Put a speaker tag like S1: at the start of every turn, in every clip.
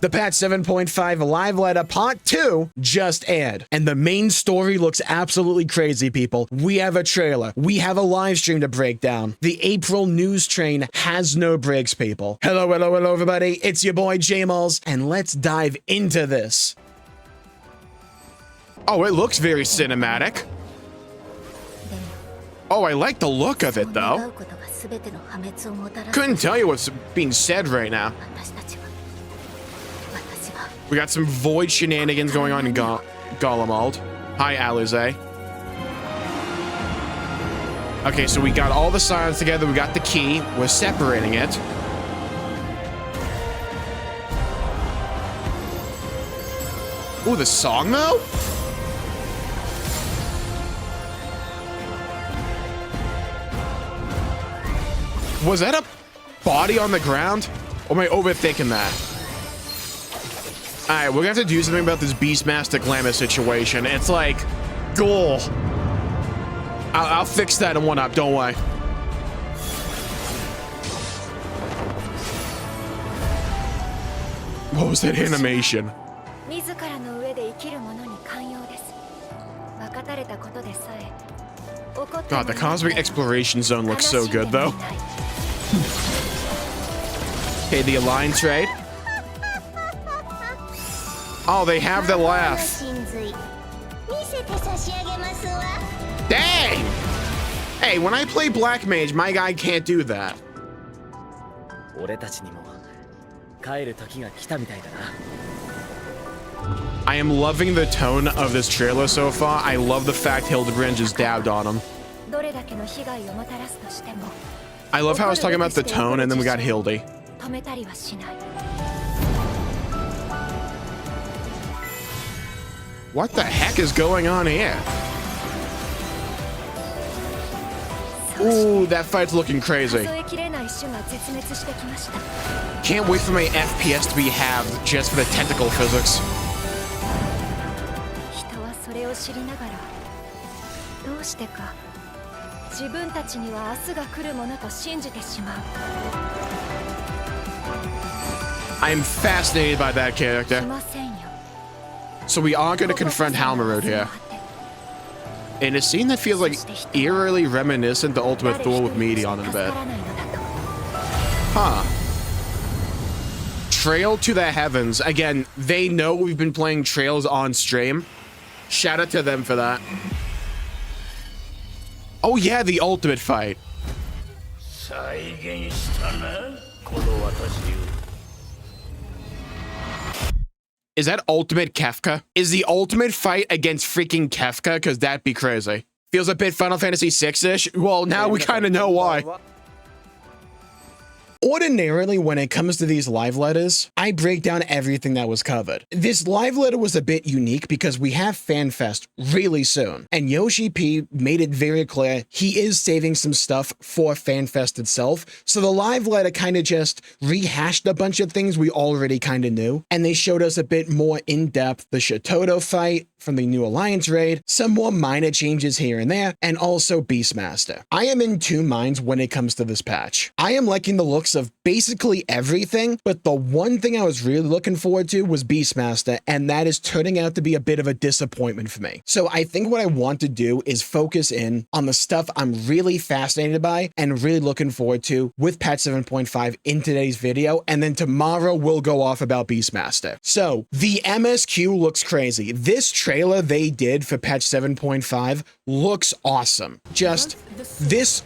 S1: The patch 7.5 live letter part 2 just aired, and the main story looks absolutely crazy, people. We have a trailer. We have a live stream to break down. The April news train has no brakes, people. Hello, hello, hello, everybody. It's your boy Jmulls, and let's dive into this. Oh, it looks very cinematic. Oh, I like the look of it, though. Couldn't tell you what's being said right now. We got some void shenanigans going on in Golemald. Hi, Alize. Okay, so we got all the signs together. We got the key. We're separating it. Ooh, the song, though? Was that a body on the ground? Or am I overthinking that? Alright, we're gonna have to do something about this Beastmaster glamour situation. It's like, goal. I'll fix that in one up, don't worry. What was that animation? God, the Cosmic Exploration Zone looks so good, though. Okay, the Align trade. Oh, they have the laugh. Dang! Hey, when I play Black Mage, my guy can't do that. I am loving the tone of this trailer so far. I love the fact Hildebrand just dabbed on him. I love how I was talking about the tone, and then we got Hildy. What the heck is going on here? Ooh, that fight's looking crazy. Can't wait for my FPS to be halved just for the tentacle physics. I am fascinated by that character. So we are going to confront Halmarud here. In a scene that feels like eerily reminiscent to Ultimate Thor with Meteon in a bit. Huh. Trail to the Heavens. Again, they know we've been playing Trails on stream. Shout out to them for that. Oh yeah, the ultimate fight. Is that ultimate Kefka? Is the ultimate fight against freaking Kefka? Because that'd be crazy. Feels a bit Final Fantasy VI-ish. Well, now we kind of know why. Ordinarily, when it comes to these live letters, I break down everything that was covered. This live letter was a bit unique because we have FanFest really soon, and Yoshi P made it very clear he is saving some stuff for FanFest itself, so the live letter kind of just rehashed a bunch of things we already kind of knew, and they showed us a bit more in-depth the Shitoto fight from the new Alliance raid, some more minor changes here and there, and also Beastmaster. I am in two minds when it comes to this patch. I am liking the looks of basically everything, but the one thing I was really looking forward to was Beastmaster, and that is turning out to be a bit of a disappointment for me. So I think what I want to do is focus in on the stuff I'm really fascinated by and really looking forward to with patch 7.5 in today's video, and then tomorrow we'll go off about Beastmaster. So the MSQ looks crazy. This trailer they did for patch 7.5 looks awesome. Just this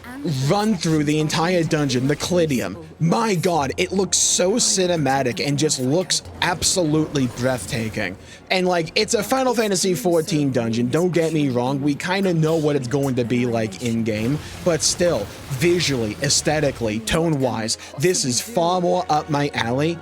S1: run through the entire dungeon, the Clidium, my god, it looks so cinematic and just looks absolutely breathtaking. And like, it's a Final Fantasy XIV dungeon, don't get me wrong, we kind of know what it's going to be like in-game, but still, visually, aesthetically, tone-wise, this is far more up my alley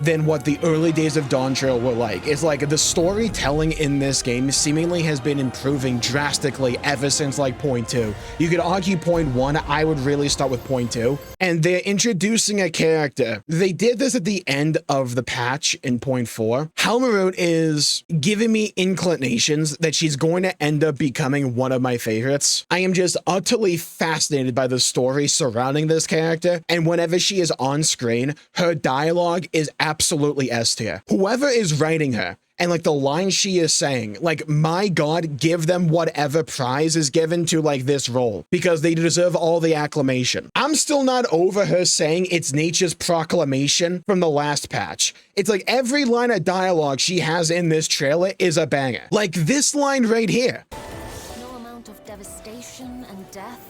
S1: than what the early days of Dawntrail were like. It's like the storytelling in this game seemingly has been improving drastically ever since like point 2. You could argue point 1, I would really start with point 2. And they're introducing a character. They did this at the end of the patch in point 4. Halmarud is giving me inclinations that she's going to end up becoming one of my favorites. I am just utterly fascinated by the story surrounding this character, and whenever she is on screen, her dialogue is absolutely S tier. Whoever is writing her, and like the line she is saying, like, my God, give them whatever prize is given to like this role because they deserve all the acclamation. I'm still not over her saying it's nature's proclamation from the last patch. It's like every line of dialogue she has in this trailer is a banger. Like this line right here.
S2: No amount of devastation and death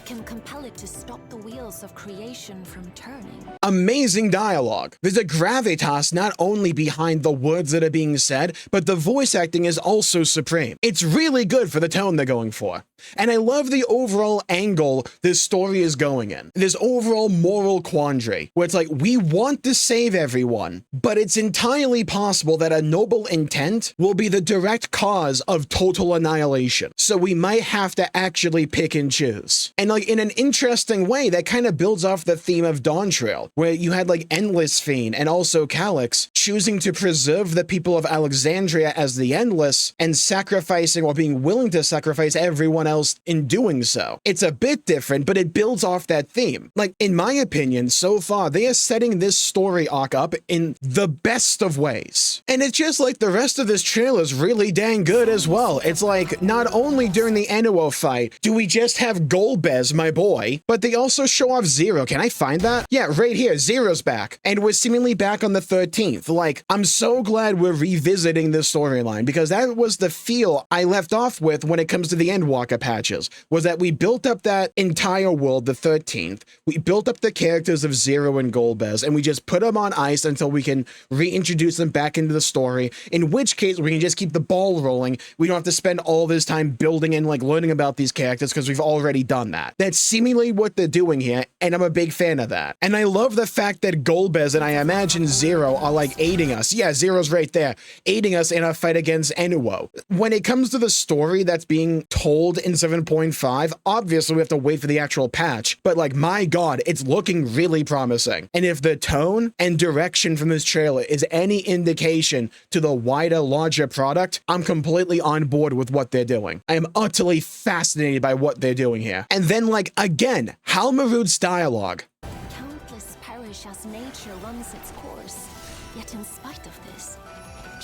S2: can compel it to stop the wheels of creation from turning.
S1: Amazing dialogue. There's a gravitas not only behind the words that are being said, but the voice acting is also supreme. It's really good for the tone they're going for. And I love the overall angle this story is going in. This overall moral quandary, where it's like, we want to save everyone, but it's entirely possible that a noble intent will be the direct cause of total annihilation. So we might have to actually pick and choose. And like in an interesting way, that kind of builds off the theme of Dawntrail, where you had like Endless Fiend and also Calyx choosing to preserve the people of Alexandria as the Endless and sacrificing or being willing to sacrifice everyone else in doing so. It's a bit different, but it builds off that theme. Like, in my opinion, so far, they are setting this story arc up in the best of ways. And it's just like the rest of this trailer is really dang good as well. It's like, not only during the Enuo fight do we just have Golbez, my boy, but they also show off Zero. Can I find that? Yeah, right here. Zero's back. And we're seemingly back on the 13th. Like, I'm so glad we're revisiting this storyline because that was the feel I left off with when it comes to the Endwalker patches, was that we built up that entire world, the 13th. We built up the characters of Zero and Golbez, and we just put them on ice until we can reintroduce them back into the story, in which case we can just keep the ball rolling. We don't have to spend all this time building and like learning about these characters because we've already done that. That's seemingly what they're doing here, and I'm a big fan of that. And I love the fact that Golbez and I imagine Zero are like aiding us. Yeah, Zero's right there, aiding us in our fight against Enuo. When it comes to the story that's being told in 7.5, obviously we have to wait for the actual patch, but like, my God, it's looking really promising. And if the tone and direction from this trailer is any indication to the wider, larger product, I'm completely on board with what they're doing. I am utterly fascinated by what they're doing here. And then, like, again, Halmarud's dialogue.
S2: Countless perish as nature runs its course. Yet in spite of this,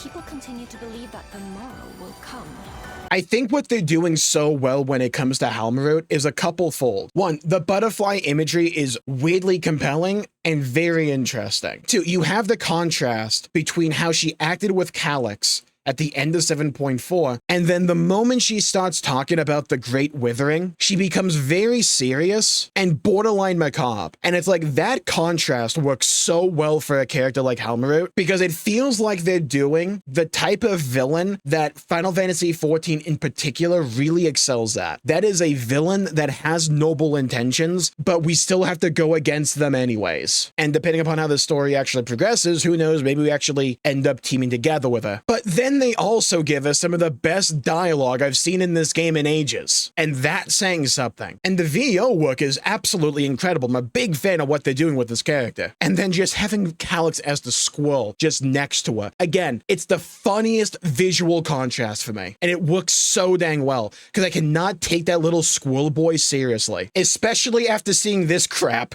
S2: people continue to believe that the morrow will come.
S1: I think what they're doing so well when it comes to Halmarud is a couple-fold. One, the butterfly imagery is weirdly compelling and very interesting. Two, you have the contrast between how she acted with Calyx at the end of 7.4, and then the moment she starts talking about the Great Withering, she becomes very serious and borderline macabre. And it's like that contrast works so well for a character like Halmarud because it feels like they're doing the type of villain that Final Fantasy XIV in particular really excels at. That is a villain that has noble intentions, but we still have to go against them anyways. And depending upon how the story actually progresses, who knows, maybe we actually end up teaming together with her. But then they also give us some of the best dialogue I've seen in this game in ages, and that's saying something. And the VO work is absolutely incredible. I'm a big fan of what they're doing with this character. And then just having Calyx as the squirrel just next to her. Again, it's the funniest visual contrast for me, and it works so dang well because I cannot take that little squirrel boy seriously, especially after seeing this crap.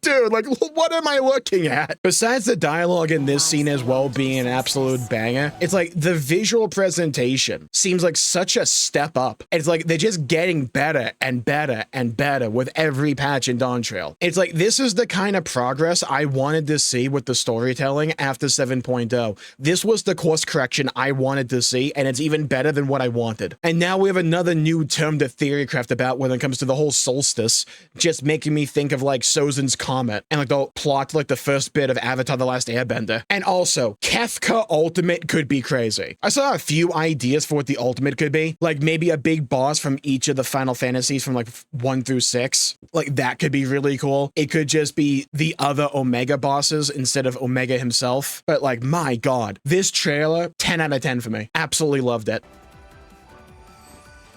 S1: Dude, like, what am I looking at? Besides the dialogue in this scene as well being an absolute banger, it's like the visual presentation seems like such a step up. It's like they're just getting better and better and better with every patch in Dawntrail. It's like this is the kind of progress I wanted to see with the storytelling after 7.0. This was the course correction I wanted to see, and it's even better than what I wanted. And now we have another new term to theorycraft about when it comes to the whole solstice, just making me think of like Sozin's Comet and like the plot to like the first bit of Avatar: The Last Airbender. And also, Kefka Ultimate could be crazy. I saw a few ideas for what the ultimate could be, like maybe a big boss from each of the Final Fantasies from like 1 through 6. Like that could be really cool. It could just be the other Omega bosses instead of Omega himself. But like, my God, this trailer, 10 out of 10 for me. Absolutely loved it.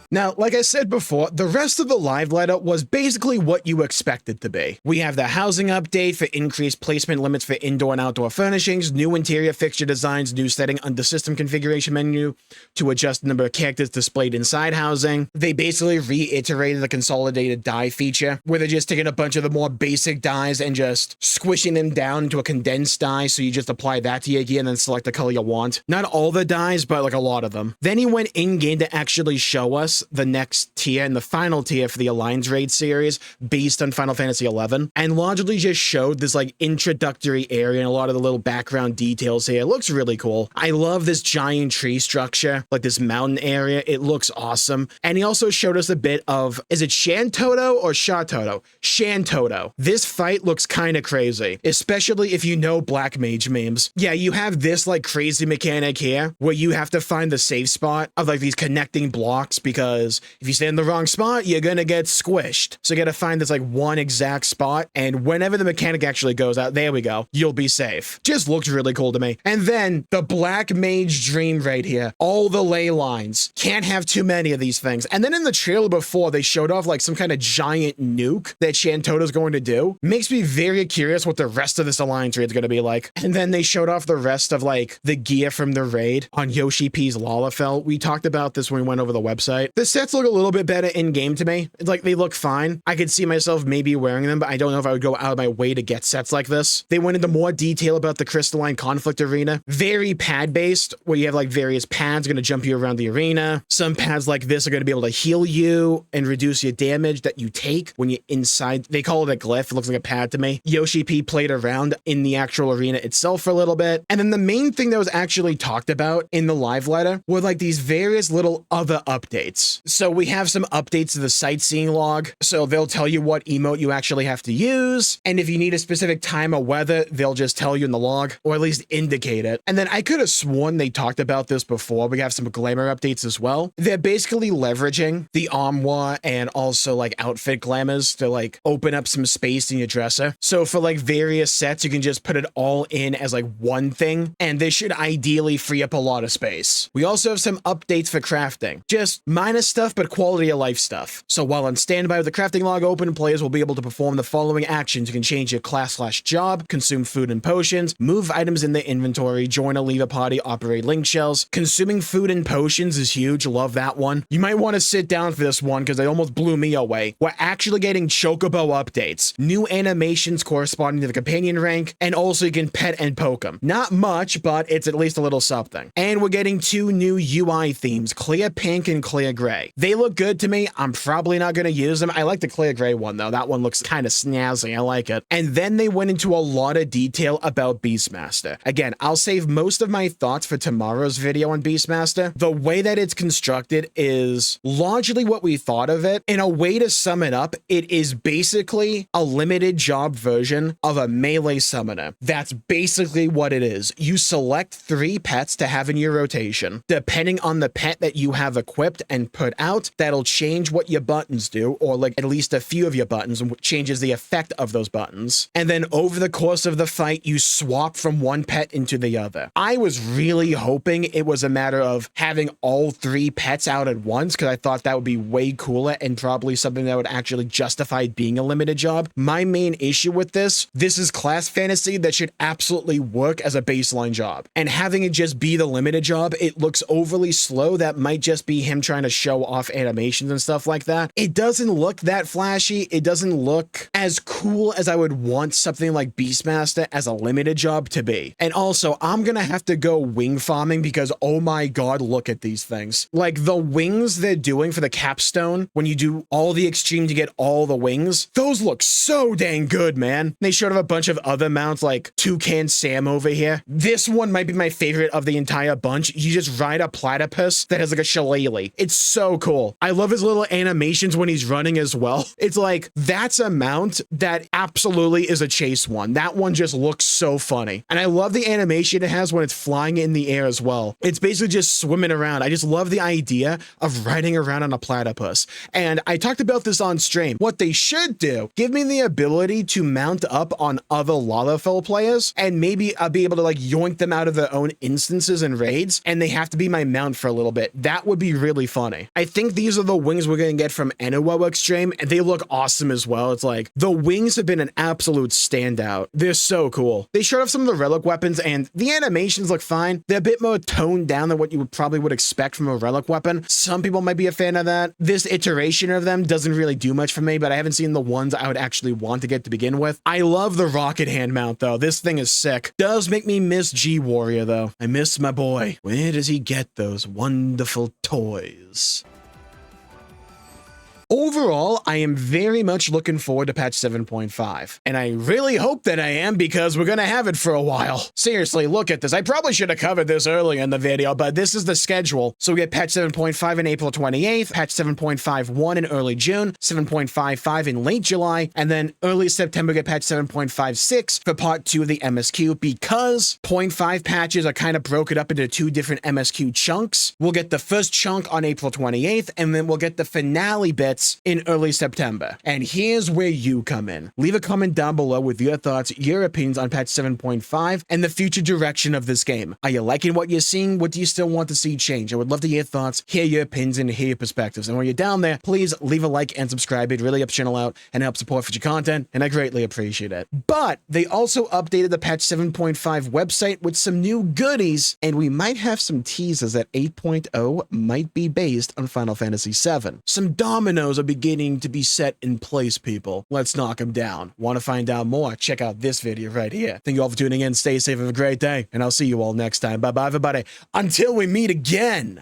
S1: Now, like I said before, the rest of the live letter was basically what you expect it to be. We have the housing update for increased placement limits for indoor and outdoor furnishings, new interior fixture designs, new setting under system configuration menu to adjust the number of characters displayed inside housing. They basically reiterated the consolidated die feature, where they're just taking a bunch of the more basic dies and just squishing them down into a condensed die, so you just apply that to your gear and then select the color you want. Not all the dies, but like a lot of them. Then he went in-game to actually show us the next tier and the final tier for the Alliance Raid series based on Final Fantasy XI, and largely just showed this like introductory area and a lot of the little background details here. It looks really cool. I love this giant tree structure, like this mountain area. It looks awesome. And he also showed us a bit of, is it Shantoto or Shatoto? Shantoto. This fight looks kind of crazy, especially if you know Black Mage memes. Yeah, you have this like crazy mechanic here where you have to find the safe spot of like these connecting blocks, because if you stay in the wrong spot, you're gonna get squished. So you gotta find this like one exact spot, and whenever the mechanic actually goes out, there we go, you'll be safe. Just looks really cool to me. And then the Black Mage Dream right here. All the ley lines. Can't have too many of these things. And then in the trailer before, they showed off like some kind of giant nuke that Shantoto's going to do. Makes me very curious what the rest of this Alliance raid is going to be like. And then they showed off the rest of like the gear from the raid on Yoshi P's Lalafell. We talked about this when we went over the website. The sets look a little bit better in game to me. It's like they look fine. I could see myself maybe wearing them, but I don't know if I would go out of my way to get sets like this. They went into more detail about the Crystalline Conflict Arena. Very pad based, where you have like various pads going to jump you around the arena. Some pads like this are going to be able to heal you and reduce your damage that you take when you're inside. They call it a glyph. It looks like a pad to me. Yoshi P played around in the actual arena itself for a little bit. And then the main thing that was actually talked about in the live letter were like these various little other updates. So we have some updates to the sightseeing log. So they'll tell you what emote you actually have to use. And if you need a specific time or weather, they'll just tell you in the log, or at least indicate it. And then I could have sworn they talked about this before. We have some glamour updates as well. They're basically leveraging the armoire and also like outfit glamours to like open up some space in your dresser. So for like various sets, you can just put it all in as like one thing, and this should ideally free up a lot of space. We also have some updates for crafting. Just minor stuff, but quality of life stuff. So while on standby with the crafting log open, players will be able to perform the following actions. You can change your class/job, consume food and potions, move items in the inventory, join or leave a party, operate link shells. Consuming food and potions is huge. Love that one. You might want to sit down for this one because they almost blew me away. We're actually getting Chocobo updates, new animations corresponding to the companion rank, and also you can pet and poke them. Not much, but it's at least a little something. And we're getting two new UI themes, clear pink and clear gray. They look good to me. I'm probably not going to use them. I like the clear gray one though. That one looks kind of snazzy. I like it. And then they went into a lot of detail about Beastmaster. Again, I'll save most of my thoughts for tomorrow's video on Beastmaster. The way that it's constructed is largely what we thought of it. In a way to sum it up, it is basically a limited job version of a melee summoner. That's basically what it is. You select 3 pets to have in your rotation. Depending on the pet that you have equipped and put out, that'll change what your buttons do, or like at least a few of your buttons, and changes the effect of those buttons. And then over the course of the fight, you swap from one pet into the other. I was really hoping it was a matter of having all 3 pets out at once, because I thought that would be way cooler and probably something that would actually justify being a limited job. My main issue with this is class fantasy that should absolutely work as a baseline job. And having it just be the limited job, it looks overly slow. That might just be him trying to show off animations and stuff like that. It doesn't look that flashy. It doesn't look as cool as I would want something like Beastmaster as a limited job to be. And also, I'm gonna have to go wing farming because oh my god, look at these things. Like the wings they're doing for the capstone, when you do all the extreme to get all the wings, those look so dang good, man. They showed off a bunch of other mounts like Toucan Sam over here. This one might be my favorite of the entire bunch. You just ride a platypus that has like a shillelagh. It's so cool. I love his little animations when he's running as well. It's like, that's a mount that absolutely is a chase one. That one just looks so funny. And I love the animation it has when it's flying in the air as well. It's basically just swimming around. I just love the idea of riding around on a platypus. And I talked about this on stream. What they should do, give me the ability to mount up on other Lalafell players, and maybe I'll be able to like yoink them out of their own instances and raids, and they have to be my mount for a little bit. That would be really funny. funny. I think these are the wings we're going to get from Enuo Extreme, and they look awesome as well. It's like, the wings have been an absolute standout. They're so cool. They showed off some of the relic weapons, and the animations look fine. They're a bit more toned down than what you probably would expect from a relic weapon. Some people might be a fan of that. This iteration of them doesn't really do much for me, but I haven't seen the ones I would actually want to get to begin with. I love the rocket hand mount, though. This thing is sick. Does make me miss G-Warrior, though. I miss my boy. Where does he get those wonderful toys? Overall, I am very much looking forward to patch 7.5, and I really hope that I am because we're gonna have it for a while. Seriously, look at this. I probably should have covered this earlier in the video, but this is the schedule. So we get patch 7.5 in April 28th, patch 7.51 in early June, 7.55 in late July, and then early September we get patch 7.56 for part 2 of the MSQ. Because 0.5 patches are kind of broken up into 2 different MSQ chunks, we'll get the first chunk on April 28th, and then we'll get the finale bit in early September. And here's where you come in. Leave a comment down below with your thoughts, your opinions on patch 7.5 and the future direction of this game. Are you liking what you're seeing? What do you still want to see change? I would love to hear thoughts, hear your opinions, and hear your perspectives. And when you're down there, please leave a like and subscribe. It really helps channel out and helps support future content, and I greatly appreciate it. But they also updated the patch 7.5 website with some new goodies, and we might have some teasers that 8.0 might be based on Final Fantasy VII. Some dominoes are beginning to be set in place, people. Let's knock them down. Want to find out more? Check out this video right here. Thank you all for tuning in. Stay safe. Have a great day, and I'll see you all next time. Bye-bye, everybody. Until we meet again.